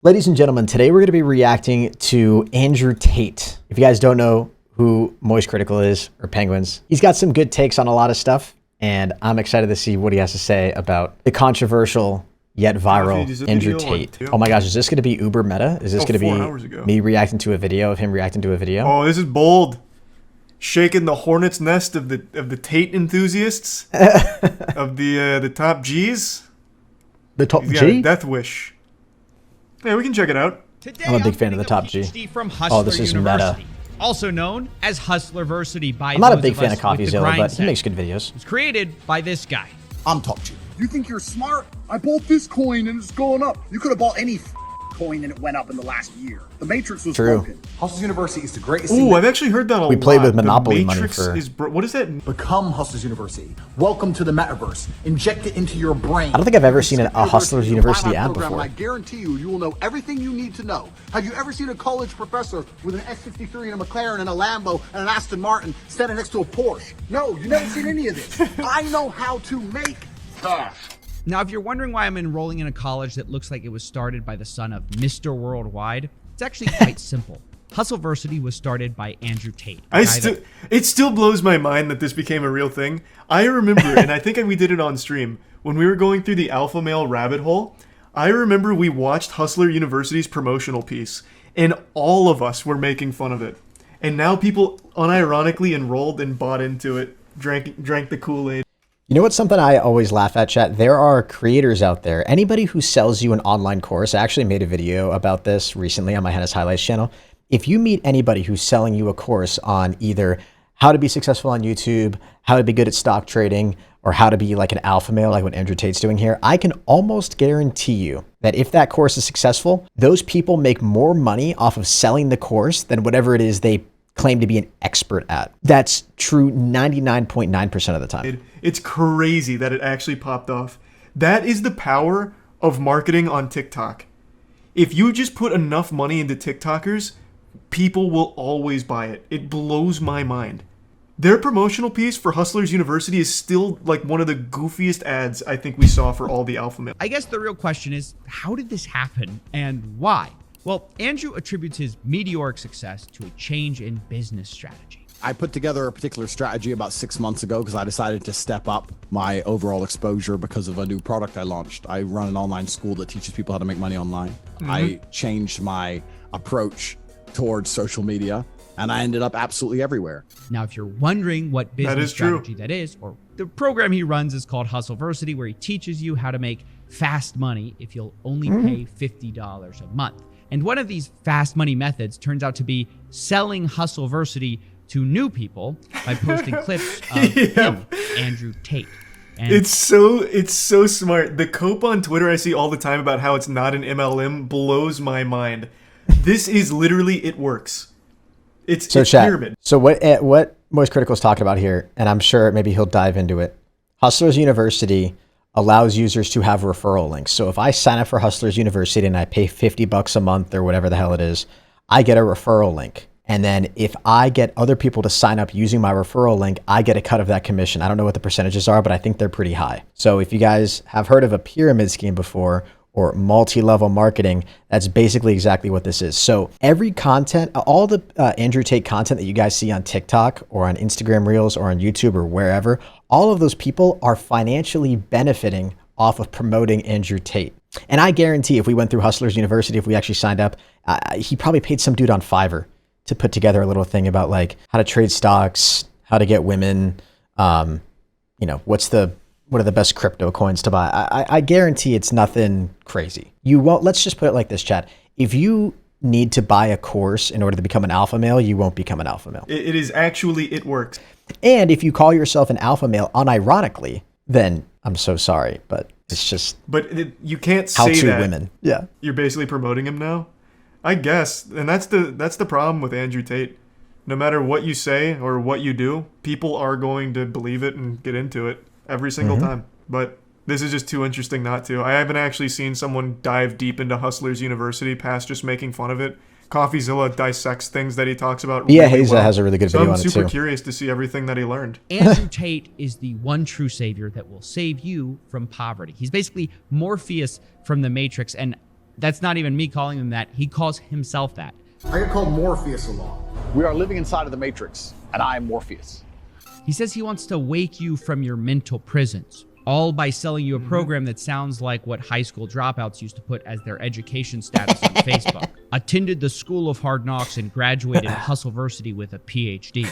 Ladies and gentlemen, today we're going to be reacting to Andrew Tate. If you guys don't know who Moist Critical is, or Penguinz, he's got some good takes on a lot of stuff, and I'm excited to see what he has to say about the controversial yet viral Andrew Tate. Oh my gosh, is this going to be uber meta? Is this going to be me reacting to a video of him reacting to a video? Oh, this is bold. Shaking the hornet's nest of the Tate enthusiasts, of the top G's. The top He's got G? a death wish. Yeah, we can check it out. Today, I'm a big fan of the top G. Oh, this is meta. Also known as Hustlerversity by I'm not a big fan of CoffeeZilla, but he makes good videos. It's created by this guy. I'm top G. You think you're smart? I bought this coin and it's going up. You could have bought any coin and it went up in the last year. The Matrix was broken. Hustlers University is the greatest thing. Ooh, I've actually heard that a lot. We played with Monopoly money for... What is that? Become Hustlers University. Welcome to the metaverse. Inject it into your brain. I don't think I've ever seen a Hustlers University ad before. I guarantee you, you will know everything you need to know. Have you ever seen a college professor with an S63 and a McLaren and a Lambo and an Aston Martin standing next to a Porsche? No, you've never seen any of this. I know how to make cash. Now, if you're wondering why I'm enrolling in a college that looks like it was started by the son of Mr. Worldwide, it's actually quite simple. Hustleversity was started by Andrew Tate. It still blows my mind that this became a real thing. I remember, and I think we did it on stream, when we were going through the alpha male rabbit hole, I remember we watched Hustler University's promotional piece, and all of us were making fun of it. And now people unironically enrolled and bought into it, drank the Kool-Aid. You know what's something I always laugh at, chat? There are creators out there. Anybody who sells you an online course, I actually made a video about this recently on my Henis Highlights channel. If you meet anybody who's selling you a course on either how to be successful on YouTube, how to be good at stock trading, or how to be like an alpha male, like what Andrew Tate's doing here, I can almost guarantee you that if that course is successful, those people make more money off of selling the course than whatever it is they claim to be an expert at. That's true 99.9% of the time. It's crazy that it actually popped off. That is the power of marketing on TikTok. If you just put enough money into TikTokers, people will always buy it. It blows my mind. Their promotional piece for Hustlers University is still like one of the goofiest ads I think we saw for all the alpha males. I guess the real question is, how did this happen and why? Well, Andrew attributes his meteoric success to a change in business strategy. I put together a particular strategy about 6 months ago because I decided to step up my overall exposure because of a new product I launched. I run an online school that teaches people how to make money online. I changed my approach towards social media and I ended up absolutely everywhere. Now, if you're wondering what business strategy that is, or the program he runs is called Hustleversity, where he teaches you how to make fast money if you'll only pay $50 a month. And one of these fast money methods turns out to be selling Hustleversity to new people by posting clips of him, Andrew Tate. And it's so smart. The cope on Twitter I see all the time about how it's not an MLM blows my mind. This is literally, it works. It's pyramid. So what Moist Critical is talking about here, and I'm sure maybe he'll dive into it. Hustlers University allows users to have referral links. So if I sign up for Hustlers University and I pay $50 a month or whatever the hell it is, I get a referral link. And then if I get other people to sign up using my referral link, I get a cut of that commission. I don't know what the percentages are, but I think they're pretty high. So if you guys have heard of a pyramid scheme before or multi-level marketing, that's basically exactly what this is. So every content, all the Andrew Tate content that you guys see on TikTok or on Instagram Reels or on YouTube or wherever, all of those people are financially benefiting off of promoting Andrew Tate. And I guarantee if we went through Hustlers University, if we actually signed up, he probably paid some dude on Fiverr to put together a little thing about like how to trade stocks, how to get women, you know, what are the best crypto coins to buy. I guarantee it's nothing crazy. You won't, let's just put it like this, chat. If you need to buy a course in order to become an alpha male, you won't become an alpha male. It is actually, it works. And if you call yourself an alpha male unironically, then I'm so sorry, but it's just. But you can't say how to that. Women. Yeah. You're basically promoting him now. I guess, and that's the problem with Andrew Tate. No matter what you say or what you do, people are going to believe it and get into it every single time. But this is just too interesting not to. I haven't actually seen someone dive deep into Hustlers University past just making fun of it. CoffeeZilla dissects things that he talks about. Yeah, really Heza has a really good video on it too. I'm super curious to see everything that he learned. Andrew Tate is the one true savior that will save you from poverty. He's basically Morpheus from the Matrix, and That's not even me calling him that. He calls himself that. I get called Morpheus a lot. We are living inside of the Matrix, and I am Morpheus. He says he wants to wake you from your mental prisons, all by selling you a program that sounds like what high school dropouts used to put as their education status on Facebook. Attended the School of Hard Knocks and graduated Hustleversity with a PhD.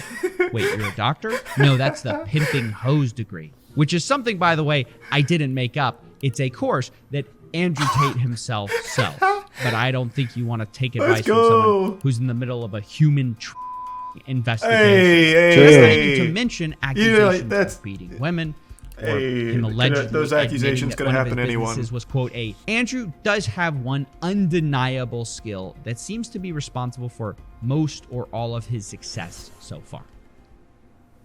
Wait, you're a doctor? No, that's the pimping hose degree, which is something, by the way, I didn't make up. It's a course that Andrew Tate himself sells. But I don't think you want to take advice from someone who's in the middle of a human investigation. Not even to mention accusations of beating women. Or him allegedly those accusations could happen to anyone. Was, quote, Andrew does have one undeniable skill that seems to be responsible for most or all of his success so far.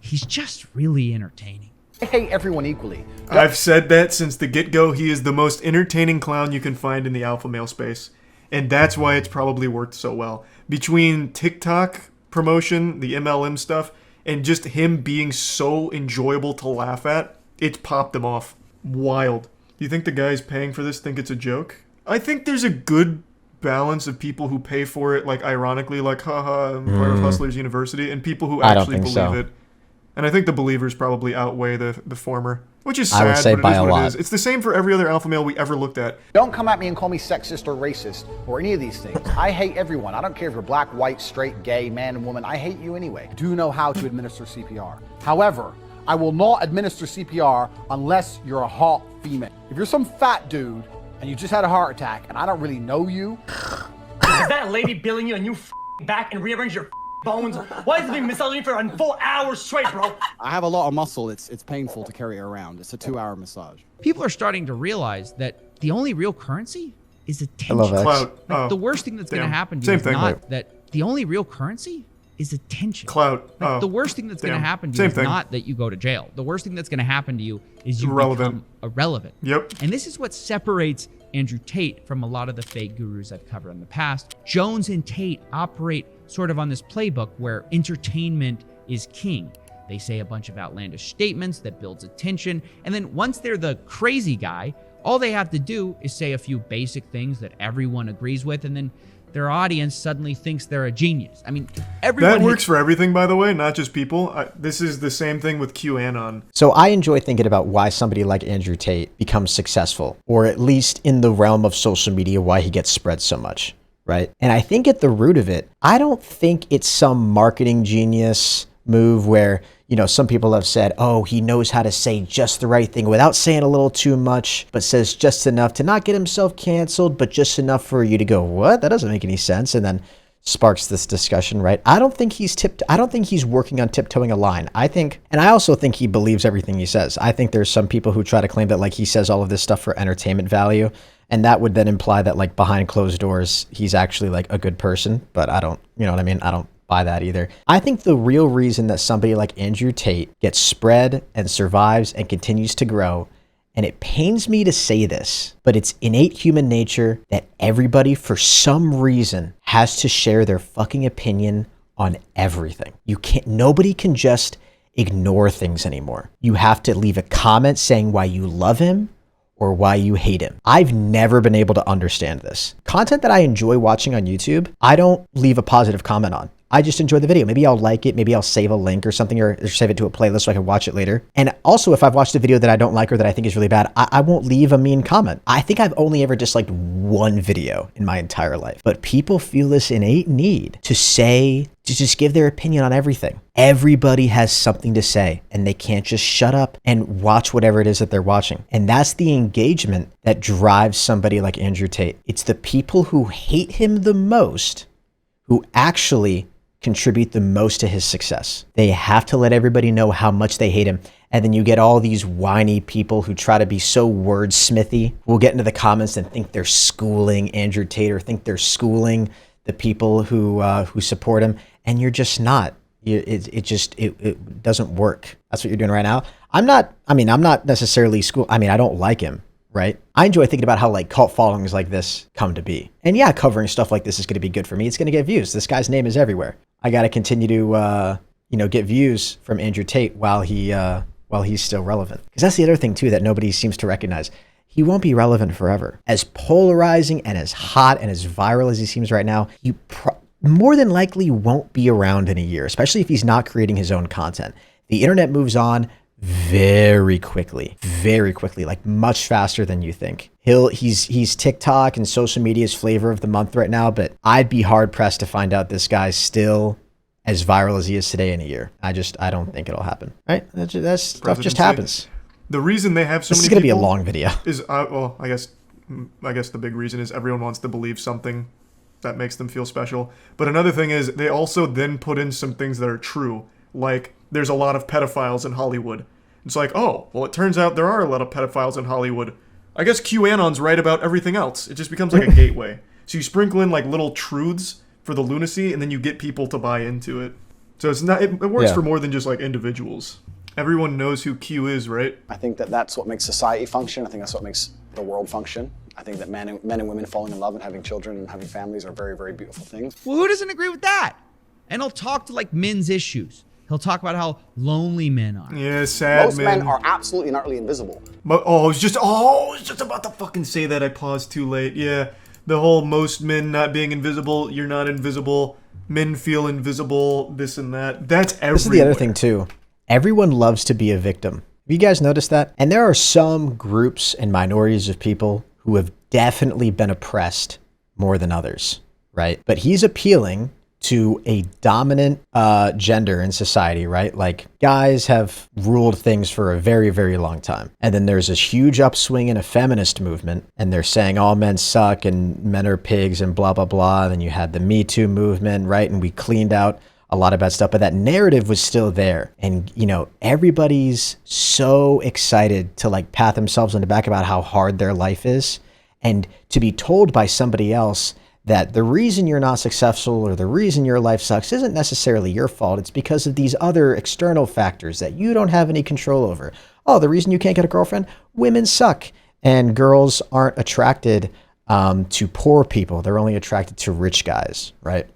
He's just really entertaining. I hate everyone equally. I've said that since the get-go. He is the most entertaining clown you can find in the alpha male space. And that's why it's probably worked so well. Between TikTok promotion, the MLM stuff, and just him being so enjoyable to laugh at, it's popped him off. Wild. Do you think the guys paying for this think it's a joke? I think there's a good balance of people who pay for it, like ironically, like, haha, I'm part of Hustlers University, and people who actually believe it. And I think the believers probably outweigh the former, which is sad, I would say but by it is a what lot. it is. It's the same for every other alpha male we ever looked at. Don't come at me and call me sexist or racist or any of these things. I hate everyone. I don't care if you're black, white, straight, gay, man, and woman. I hate you anyway. I do know how to administer CPR. However, I will not administer CPR unless you're a hot female. If you're some fat dude and you just had a heart attack and I don't really know you. Is that lady billing you and you back and rearrange your bones? Why is it being massaging for a full hour straight, bro? I have a lot of muscle. It's painful to carry it around. It's a 2-hour massage. People are starting to realize that the only real currency is attention. I love that. Clout. Like, Oh, the worst thing that's going to damn. happen to Same you is thing. not that the only real currency is attention. Clout. Oh, The worst thing that's going to damn. happen to Same you is thing. not that you go to jail. The worst thing that's going to happen to you is you Irrelevant. become irrelevant. Yep. And this is what separates Andrew Tate from a lot of the fake gurus I've covered in the past. Jones and Tate operate sort of on this playbook where entertainment is king. They say a bunch of outlandish statements that builds attention, and then once they're the crazy guy, all they have to do is say a few basic things that everyone agrees with, and then their audience suddenly thinks they're a genius. I mean, everyone... That works for everything, by the way, not just people. This is the same thing with QAnon. So I enjoy thinking about why somebody like Andrew Tate becomes successful, or at least in the realm of social media, why he gets spread so much, right? And I think at the root of it, I don't think it's some marketing genius move where, you know, some people have said, oh, he knows how to say just the right thing without saying a little too much, but says just enough to not get himself canceled, but just enough for you to go, what? That doesn't make any sense. And then sparks this discussion, right? I don't think he's working on tiptoeing a line. And I also think he believes everything he says. I think there's some people who try to claim that like he says all of this stuff for entertainment value. And that would then imply that like behind closed doors, he's actually like a good person, but I don't, you know what I mean? I don't buy that either. I think the real reason that somebody like Andrew Tate gets spread and survives and continues to grow, and it pains me to say this, but it's innate human nature that everybody for some reason has to share their fucking opinion on everything. Nobody can just ignore things anymore. You have to leave a comment saying why you love him or why you hate him. I've never been able to understand this. Content that I enjoy watching on YouTube, I don't leave a positive comment on. I just enjoy the video. Maybe I'll like it. Maybe I'll save a link or something or save it to a playlist so I can watch it later. And also, if I've watched a video that I don't like or that I think is really bad, I won't leave a mean comment. I think I've only ever disliked one video in my entire life. But people feel this innate need to just give their opinion on everything. Everybody has something to say and they can't just shut up and watch whatever it is that they're watching. And that's the engagement that drives somebody like Andrew Tate. It's the people who hate him the most who actually contribute the most to his success. They have to let everybody know how much they hate him. And then you get all these whiny people who try to be so wordsmithy, who will get into the comments and think they're schooling Andrew Tate or think they're schooling the people who support him. And you're just not. It doesn't work. That's what you're doing right now. I'm not necessarily I don't like him, right? I enjoy thinking about how like cult followings like this come to be. And yeah, covering stuff like this is going to be good for me. It's going to get views. This guy's name is everywhere. I got to continue to, get views from Andrew Tate while he's still relevant. Because that's the other thing too that nobody seems to recognize. he won't be relevant forever. As polarizing and as hot and as viral as he seems right now, he more than likely won't be around in a year, especially if he's not creating his own content. The internet moves on very quickly, like much faster than you think. He's TikTok and social media's flavor of the month right now, but I'd be hard pressed to find out this guy's still as viral as he is today in a year. I don't think it'll happen. Right? That stuff just happens. The reason they have so this many is going to be a people long video. Is well, I guess the big reason is everyone wants to believe something that makes them feel special. But another thing is they also then put in some things that are true. Like there's a lot of pedophiles in Hollywood. It's like, oh, well, it turns out there are a lot of pedophiles in Hollywood. I guess QAnon's right about everything else. It just becomes like a gateway. So you sprinkle in like little truths for the lunacy, and then you get people to buy into it. So it's not. It works for more than just like individuals. Everyone knows who Q is, right? I think that that's what makes society function. I think that's what makes the world function. I think that men and women falling in love and having children and having families are very, very beautiful things. Well, who doesn't agree with that? And he'll talk to like men's issues. He'll talk about how lonely men are. Yeah, sad Most men are absolutely and utterly invisible. But I was just about to fucking say that. I paused too late. Yeah, the whole most men not being invisible. You're not invisible. Men feel invisible. This and that. That's everywhere. This is the other thing too. Everyone loves to be a victim. Have you guys noticed that? And there are some groups and minorities of people who have definitely been oppressed more than others, right? But he's appealing to a dominant gender in society, right? Like guys have ruled things for a very, very long time. And then there's this huge upswing in a feminist movement, and they're saying all men suck and men are pigs and blah, blah, blah. And then you had the Me Too movement, right? And we cleaned out a lot of bad stuff, but that narrative was still there. And, you know, everybody's so excited to like pat themselves on the back about how hard their life is. And to be told by somebody else that the reason you're not successful or the reason your life sucks isn't necessarily your fault. It's because of these other external factors that you don't have any control over. Oh, the reason you can't get a girlfriend? Women suck. And girls aren't attracted to poor people. They're only attracted to rich guys, right?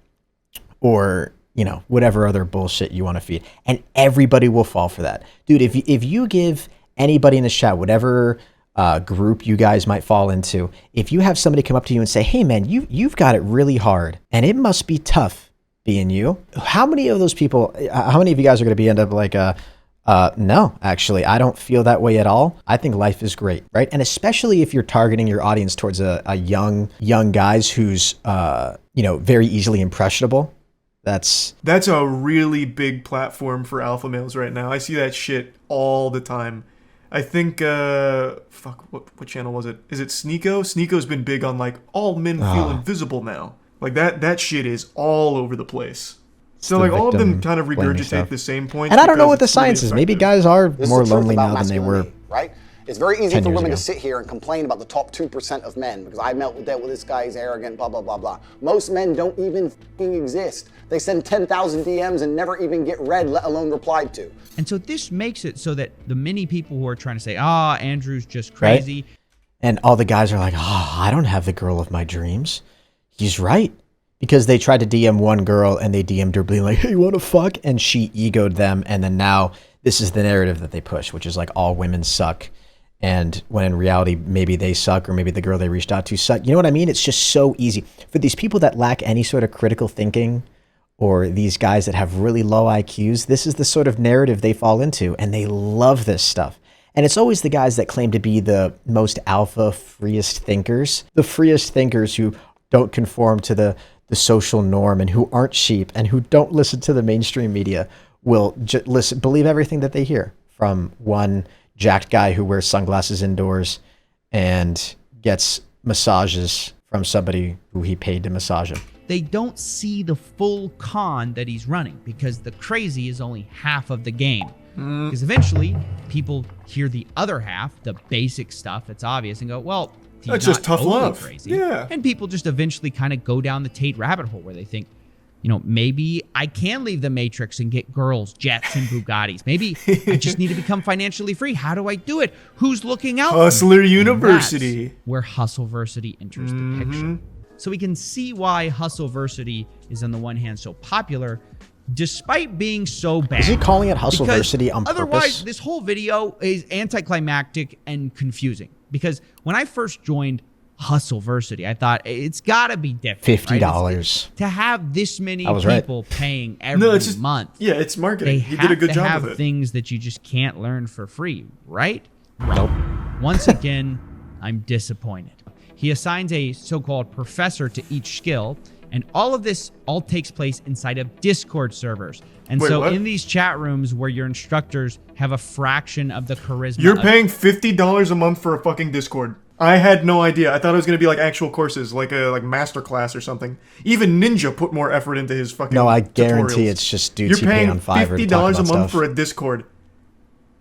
Or, you know, whatever other bullshit you want to feed. And everybody will fall for that. Dude, if you give anybody in the chat, whatever group you guys might fall into, if you have somebody come up to you and say, hey man, you've got it really hard and it must be tough being you. How many of those people, how many of you guys are going to be end up like, no, actually, I don't feel that way at all. I think life is great, right? And especially if you're targeting your audience towards a young guys who's, you know, very easily impressionable. That's a really big platform for alpha males right now. I see that shit all the time. I think, what channel was it? Is it Sneeko? Sneeko's been big on, like, all men feel invisible now. Like, that shit is all over the place. So, like, all of them kind of regurgitate the same points. And I don't know what the science is. Maybe guys are more lonely now than they were. Right? It's very easy for women to sit here and complain about the top 2% of men because I dealt with this guy, he's arrogant, blah, blah, blah, blah. Most men don't even fucking exist. They send 10,000 DMs and never even get read, let alone replied to. And so this makes it so that the many people who are trying to say, Andrew's just crazy. Right? And all the guys are like, I don't have the girl of my dreams. He's right. Because they tried to DM one girl and they DM'd her being like, hey, you want to fuck? And she egoed them. And then now this is the narrative that they push, which is like all women suck. And when in reality, maybe they suck or maybe the girl they reached out to suck. You know what I mean? It's just so easy. For these people that lack any sort of critical thinking or these guys that have really low IQs, this is the sort of narrative they fall into and they love this stuff. And it's always the guys that claim to be the most alpha, freest thinkers, the freest thinkers who don't conform to the social norm and who aren't sheep and who don't listen to the mainstream media will believe everything that they hear from one jacked guy who wears sunglasses indoors and gets massages from somebody who he paid to massage him. They don't see the full con that he's running because the crazy is only half of the game. Because eventually people hear the other half, the basic stuff that's obvious, and go, well, that's just tough love. Crazy. Yeah. And people just eventually kind of go down the Tate rabbit hole where they think, you know, maybe I can leave the Matrix and get girls, jets, and Bugattis. Maybe I just need to become financially free. How do I do it? Who's looking out? Hustler University. That's where Hustleversity enters the picture. So we can see why Hustleversity is on the one hand so popular, despite being so bad. Is he calling it Hustleversity on purpose? Otherwise, this whole video is anticlimactic and confusing. Because when I first joined Hustleversity, I thought it's got to be different. $50 right? To have this many right. people paying every month. Yeah, it's marketing. He did a good job of it. Things that you just can't learn for free, right? Nope. Once again, I'm disappointed. He assigns a so-called professor to each skill, and all of this takes place inside of Discord servers. And Wait, in these chat rooms where your instructors have a fraction of the charisma. You're paying $50 a month for a fucking Discord. I had no idea. I thought it was going to be like actual courses, like a masterclass or something. Even Ninja put more effort into his fucking No, I guarantee tutorials. It's just dudes who pay on Fiverr to talk $50 about a month stuff. for a Discord.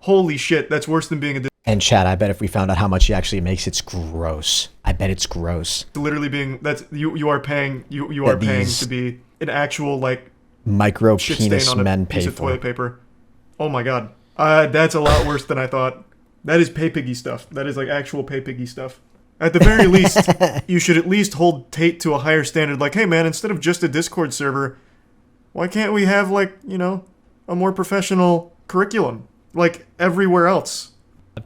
Holy shit, that's worse than being a Discord. And Chad, I bet if we found out how much he actually makes, it's gross. I bet it's gross. Literally being you are paying to be an actual like micro shit penis stain on a men piece pay of for. toilet paper. Oh my god, that's a lot worse than I thought. That is pay piggy stuff. That is like actual pay piggy stuff. At the very least, you should at least hold Tate to a higher standard. Like, hey man, instead of just a Discord server, why can't we have like a more professional curriculum like everywhere else?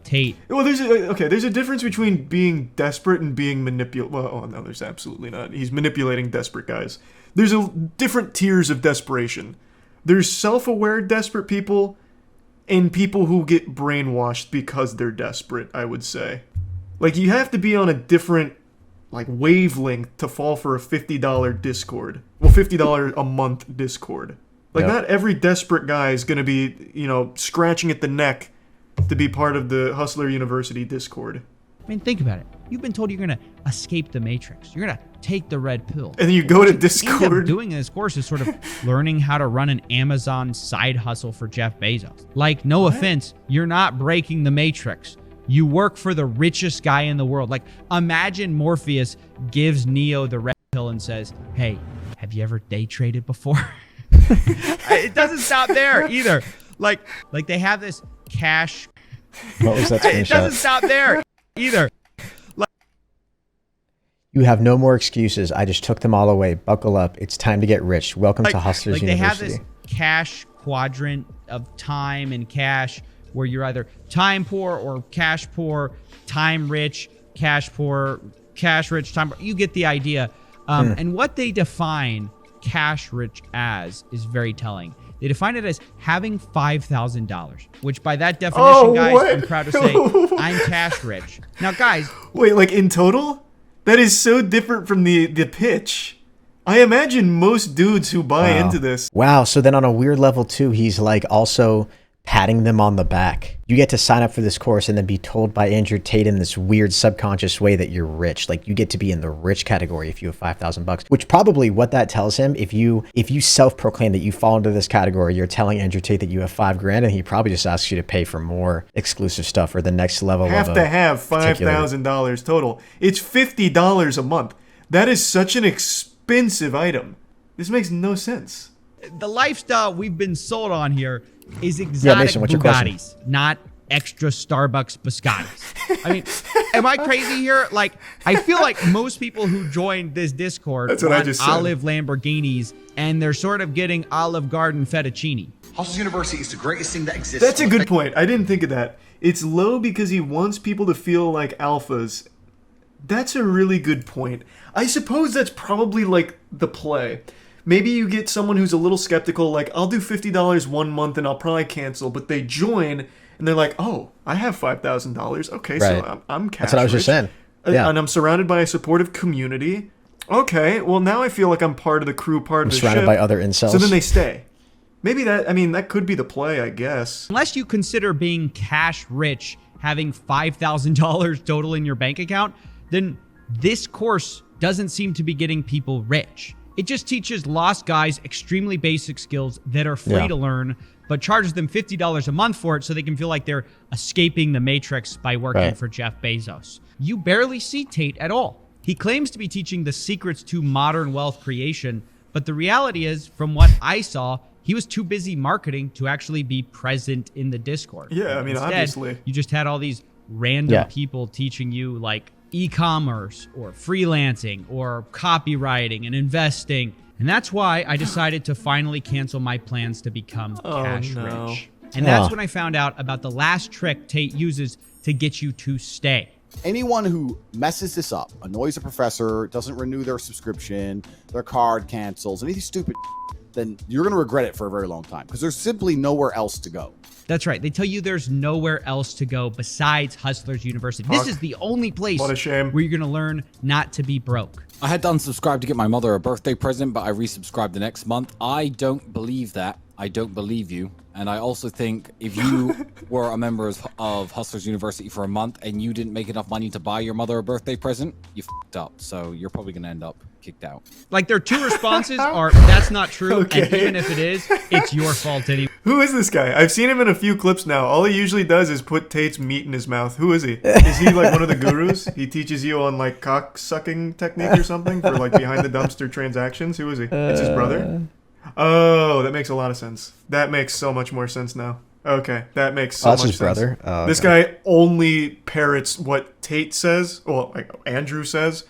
Tate. Well, there's a difference between being desperate and being manipulated. Well, oh no, there's absolutely not. He's manipulating desperate guys. There's different tiers of desperation. There's self-aware desperate people and people who get brainwashed because they're desperate, I would say. Like, you have to be on a different like wavelength to fall for a $50 Discord. Well, $50 a month Discord. Like, not every desperate guy is going to be, scratching at the neck to be part of the Hustler University Discord. I mean, think about it. You've been told you're going to escape the Matrix. You're going to take the red pill. And then you go to What Discord. you end up doing in this course is sort of learning how to run an Amazon side hustle for Jeff Bezos. Like, no offense, you're not breaking the Matrix. You work for the richest guy in the world. Like, imagine Morpheus gives Neo the red pill and says, hey, have you ever day traded before? It doesn't stop there either. Like they have this cash. What was that It doesn't screenshot? stop there either. You have no more excuses. I just took them all away. Buckle up. It's time to get rich. Welcome to Hustlers They have University. this cash quadrant of time and cash where you're either time poor or cash poor, time rich, cash poor, cash rich, time poor. You get the idea. And what they define cash rich as is very telling. They define it as having $5,000, which by that definition, guys, what? I'm proud to say I'm cash rich. Now, guys. Wait, like in total? That is so different from the pitch. I imagine most dudes who buy into this. Wow. So then on a weird level too, he's like also patting them on the back. You get to sign up for this course and then be told by Andrew Tate in this weird subconscious way that you're rich. Like, you get to be in the rich category if you have $5,000, which probably what that tells him. If you self-proclaim that you fall into this category, you're telling Andrew Tate that you have $5,000, and he probably just asks you to pay for more exclusive stuff or the next level. Have to have $5,000 total. It's $50 a month. That is such an expensive item. This makes no sense. The lifestyle we've been sold on here is exotic Mason, what's your question? Bugattis, not extra Starbucks biscottis. I mean, am I crazy here? Like, I feel like most people who joined this Discord That's what I want just said. olive Lamborghinis, and they're sort of getting Olive Garden fettuccine. Hustlers University is the greatest thing that exists. That's a good point. I didn't think of that. It's low because he wants people to feel like alphas. That's a really good point. I suppose that's probably like the play. Maybe you get someone who's a little skeptical, like, I'll do $50 one month and I'll probably cancel, but they join and they're like, oh, I have $5,000. Okay, Right. so I'm cash That's what I was just rich. saying. Yeah. And I'm surrounded by a supportive community. Okay, well, now I feel like I'm part of the crew, part of the surrounded ship. by other incels. So then they stay. Maybe that could be the play, I guess. Unless you consider being cash rich, having $5,000 total in your bank account, then this course doesn't seem to be getting people rich. It just teaches lost guys extremely basic skills that are free to learn, but charges them $50 a month for it so they can feel like they're escaping the Matrix by working for Jeff Bezos. You barely see Tate at all. He claims to be teaching the secrets to modern wealth creation, but the reality is, from what I saw, he was too busy marketing to actually be present in the Discord. Yeah, I mean, Instead, obviously. you just had all these random people teaching you like e-commerce or freelancing or copywriting and investing. And that's why I decided to finally cancel my plans to become cash rich. And that's when I found out about the last trick Tate uses to get you to stay. Anyone who messes this up, annoys a professor, doesn't renew their subscription, their card cancels, anything stupid, then you're going to regret it for a very long time because there's simply nowhere else to go. That's right. They tell you there's nowhere else to go besides Hustlers University. This is the only place What a shame. where you're going to learn not to be broke. I had to unsubscribe to get my mother a birthday present, but I resubscribed the next month. I don't believe that. I don't believe you. And I also think if you were a member of Hustlers University for a month and you didn't make enough money to buy your mother a birthday present, you f***ed up. So you're probably going to end up kicked out. Like, their two responses are, that's not true. Okay. And even if it is, it's your fault anyway. Who is this guy? I've seen him in a few clips now. All he usually does is put Tate's meat in his mouth. Who is he? Is he like one of the gurus? He teaches you on like cock sucking technique or something for like behind the dumpster transactions? Who is he? It's his brother? Oh, that makes a lot of sense. That makes so much more sense now. Okay, that makes so much sense. That's his brother? Oh, This guy only parrots what Tate says, well, like Andrew says,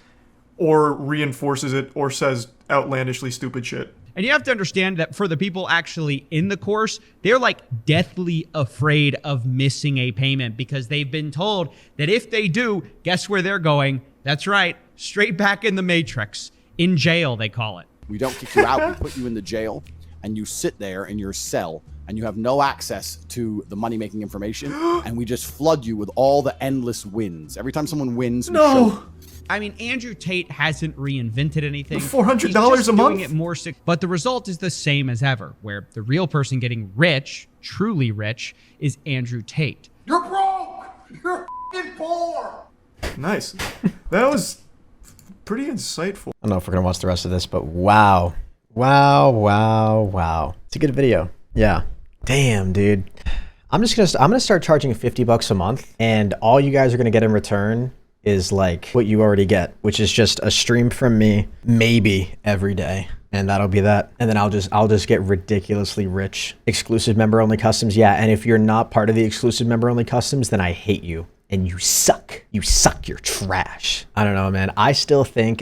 or reinforces it, or says outlandishly stupid shit. And you have to understand that for the people actually in the course, they're like deathly afraid of missing a payment because they've been told that if they do, guess where they're going? That's right, straight back in the Matrix. In jail, they call it. We don't kick you out. We put you in the jail, and you sit there in your cell, and you have no access to the money-making information, and we just flood you with all the endless wins. Every time someone wins, we show. I mean, Andrew Tate hasn't reinvented anything. $400 a month? Doing it more sick, but the result is the same as ever, where the real person getting rich, truly rich, is Andrew Tate. You're broke. You're f***ing poor. Nice. That was pretty insightful. I don't know if we're gonna watch the rest of this, but wow. It's a good video. Yeah. Damn, dude. I'm gonna start charging $50 a month, and all you guys are gonna get in return is like what you already get, which is just a stream from me, maybe every day. And that'll be that. And then I'll just get ridiculously rich. Exclusive member only customs. Yeah. And if you're not part of the exclusive member only customs, then I hate you. And you suck. You suck. You're trash. I don't know, man. I think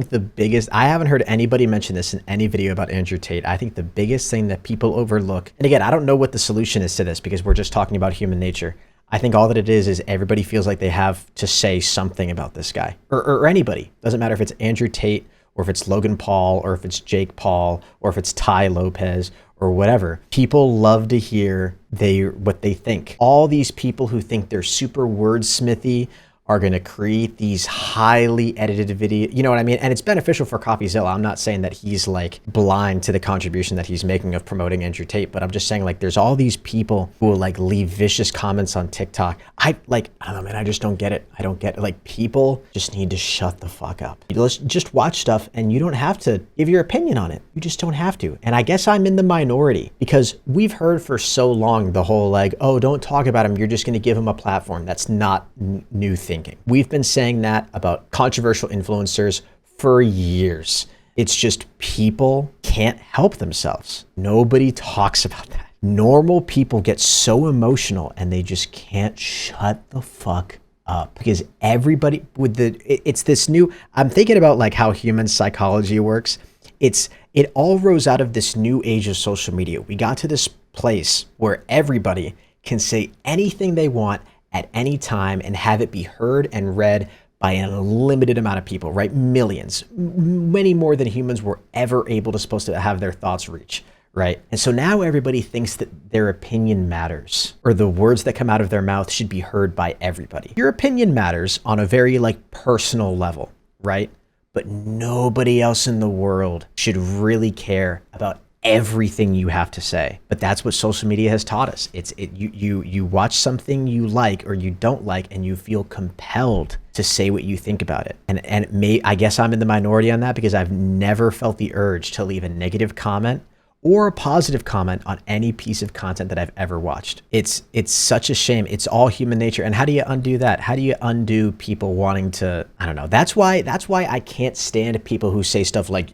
the biggest, I haven't heard anybody mention this in any video about Andrew Tate. I think the biggest thing that people overlook, and again, I don't know what the solution is to this because we're just talking about human nature. I think all that it is everybody feels like they have to say something about this guy or anybody. Doesn't matter if it's Andrew Tate or if it's Logan Paul or if it's Jake Paul or if it's Ty Lopez or whatever. People love to hear what they think. All these people who think they're super wordsmithy are going to create these highly edited videos. You know what I mean? And it's beneficial for CoffeeZilla. I'm not saying that he's like blind to the contribution that he's making of promoting Andrew Tate, but I'm just saying like there's all these people who will like leave vicious comments on TikTok. I don't know, man. I just don't get it. I don't get it. Like, people just need to shut the fuck up. Let's just watch stuff and you don't have to give your opinion on it. You just don't have to. And I guess I'm in the minority because we've heard for so long the whole like, oh, don't talk about him. You're just going to give him a platform. That's not new thinking. We've been saying that about controversial influencers for years. It's just people can't help themselves. Nobody talks about that. Normal people get so emotional and they just can't shut the fuck up because everybody it's this new, I'm thinking about like how human psychology works. It all rose out of this new age of social media. We got to this place where everybody can say anything they want at any time and have it be heard and read by an unlimited amount of people, right? Millions, many more than humans were ever supposed to have their thoughts reach, right? And so now everybody thinks that their opinion matters or the words that come out of their mouth should be heard by everybody. Your opinion matters on a very like personal level, right? But nobody else in the world should really care about everything you have to say. But that's what social media has taught us. You watch something you like or you don't like and you feel compelled to say what you think about it. And I guess I'm in the minority on that because I've never felt the urge to leave a negative comment or a positive comment on any piece of content that I've ever watched. It's such a shame. It's all human nature. And how do you undo that? How do you undo people wanting to, I don't know. That's why I can't stand people who say stuff like,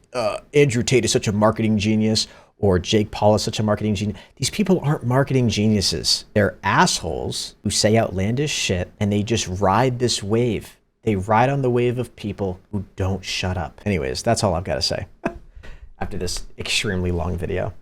Andrew Tate is such a marketing genius or Jake Paul is such a marketing genius. These people aren't marketing geniuses. They're assholes who say outlandish shit and they just ride this wave. They ride on the wave of people who don't shut up. Anyways, that's all I've got to say. After this extremely long video.